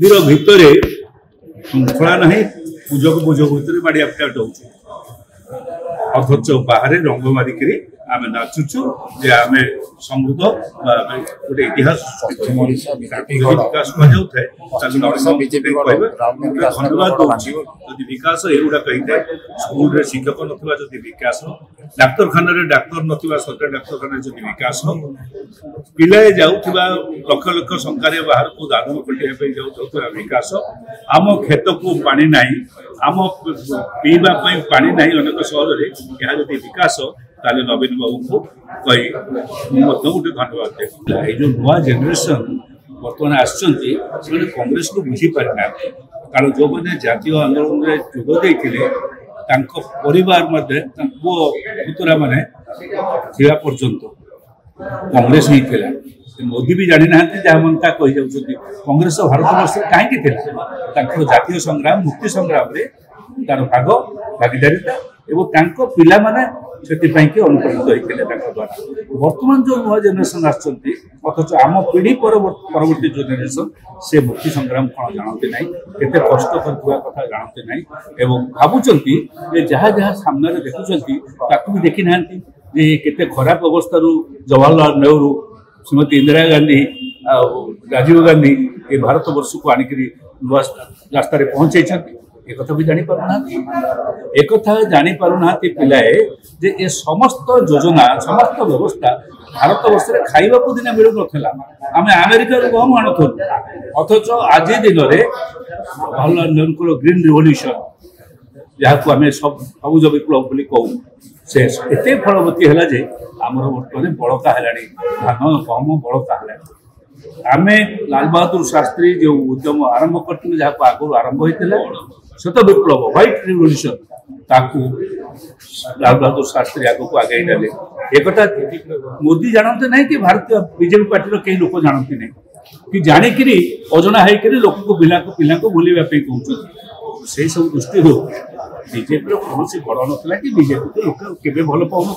ଭିତରେ ଶୃଙ୍ଖଳା ନାହିଁ। ପୂଜକ ଭିତରେ ବାଡ଼ିଆ ପିଟା ହଉଛି, ଅଥଚ ବାହାରେ ରଙ୍ଗ ମାରିକିରି ଆମେ ନାଚୁଛୁ ଯେ ଆମେ ସମୃଦ୍ଧ ଗୋଟେ ଇତିହାସ ବିକାଶ କୁହାଯାଉଥାଏ। ଧନ୍ୟବାଦ ଦଉଛି ଯଦି ବିକାଶ ଏଗୁଡାକ ହେଇଥାଏ। ସ୍କୁଲରେ ଶିକ୍ଷକ ନଥିବା ଯଦି ବିକାଶ, ଡାକ୍ତରଖାନାରେ ଡାକ୍ତର ନଥିବା ସରକାରୀ ଡାକ୍ତରଖାନାରେ ଯଦି ବିକାଶ, ପିଲାଏ ଯାଉଥିବା ଲକ୍ଷ ଲକ୍ଷ ସଂଖ୍ୟାରେ ବାହାରକୁ ଦାଦନ ଖଟିବା ପାଇଁ ଯାଉଥିବା ବିକାଶ, ଆମ କ୍ଷେତକୁ ପାଣି ନାହିଁ, ଆମ ପିଇବା ପାଇଁ ପାଣି ନାହିଁ ଅନେକ ସହରରେ, ଏହା ଯଦି ବିକାଶ ତାହେଲେ ନବୀନ ବାବୁଙ୍କୁ କହି ମୁଁ ମଧ୍ୟ ଗୋଟେ ଧନ୍ୟବାଦ ଦେବି। ଏଇ ଯେଉଁ ନୂଆ ଜେନେରେସନ ବର୍ତ୍ତମାନ ଆସିଛନ୍ତି ସେମାନେ କଂଗ୍ରେସକୁ ବୁଝିପାରିନାହାନ୍ତି। କାରଣ ଯେଉଁମାନେ ଜାତୀୟ ଆନ୍ଦୋଳନରେ ଯୋଗ ଦେଇଥିଲେ ତାଙ୍କ ପରିବାର ମଧ୍ୟ ତାଙ୍କ ପୁଅ ପୁତୁରା ମାନେ ଥିବା ପର୍ଯ୍ୟନ୍ତ କଂଗ୍ରେସ ହିଁ ଥିଲା। ମୋଦି ବି ଜାଣିନାହାନ୍ତି ଯାହାମାନେ ତାହା କହିଯାଉଛନ୍ତି। କଂଗ୍ରେସ ଭାରତବର୍ଷରେ କାହିଁକି ଥିଲା? ତାଙ୍କର ଜାତୀୟ ସଂଗ୍ରାମ ମୁକ୍ତି ସଂଗ୍ରାମରେ ତାର ଭାଗିଦାରିତା ଏବଂ ତାଙ୍କ ପିଲାମାନେ ସେଥିପାଇଁକି ଅନୁପ୍ରାଣିତ ହୋଇଥିଲେ ତାଙ୍କ ଦ୍ୱାରା। ବର୍ତ୍ତମାନ ଯେଉଁ ନୂଆ ଜେନେରେସନ ଆସିଛନ୍ତି ଅଥଚ ଆମ ପିଢ଼ି ପରବର୍ତ୍ତୀ ଜେନେରେସନ ସେ ମୁକ୍ତି ସଂଗ୍ରାମ କ'ଣ ଜାଣନ୍ତି ନାହିଁ, କେତେ କଷ୍ଟ କରୁଥିବା କଥା ଜାଣନ୍ତି ନାହିଁ ଏବଂ ଭାବୁଛନ୍ତି ଯେ ଯାହା ଯାହା ସାମ୍ନାରେ ଦେଖୁଛନ୍ତି ତାକୁ ବି ଦେଖିନାହାନ୍ତି ଯେ କେତେ ଖରାପ ଅବସ୍ଥାରୁ ଜବାହରଲାଲ ନେହେରୁ, ଶ୍ରୀମତୀ ଇନ୍ଦିରା ଗାନ୍ଧୀ ଆଉ ରାଜୀବ ଗାନ୍ଧୀ ଏ ଭାରତବର୍ଷକୁ ଆଣିକରି ନୂଆ ରାସ୍ତାରେ ପହଞ୍ଚାଇଛନ୍ତି। एकथा भी जानी पारुनाहांती पिलाए जे ए समस्त योजना समस्त व्यवस्था भारत वर्ष में खाइबा को दिन मिलु नथिला। आमे अमेरिका रो गहम आणथु अथच आज दिन में जवाहरलाल नेहरू ग्रीन रिवोल्यूशन जहाँ को आम सबुज विप्लव बोली कहू से एते फलवती है जे आमर बर्तमान बड़का है धान गहम बड़का है। आमे लाल बहादुर शास्त्री जो उद्यम आरंभ करते जहाँ को आगु आरंभ होता श्वेत विप्लव व्हाइट रिवोल्यूशन ताकू लाल बहादुर शास्त्री आग को आगे नेले। एक मोदी जानते नहीं कि भारतीय बीजेपी पार्टी कई लोग जानते नहीं कि जानिकी अजना होकर लोक को पिला को बुलवा कहते से सब दृष्टि बीजेपी कौन बड़ नाला कि बीजेपी को लोग के भल पाऊन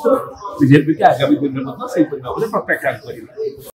बीजेपी के आगामी दिन में भाव में प्रत्याख्यान करेंगे।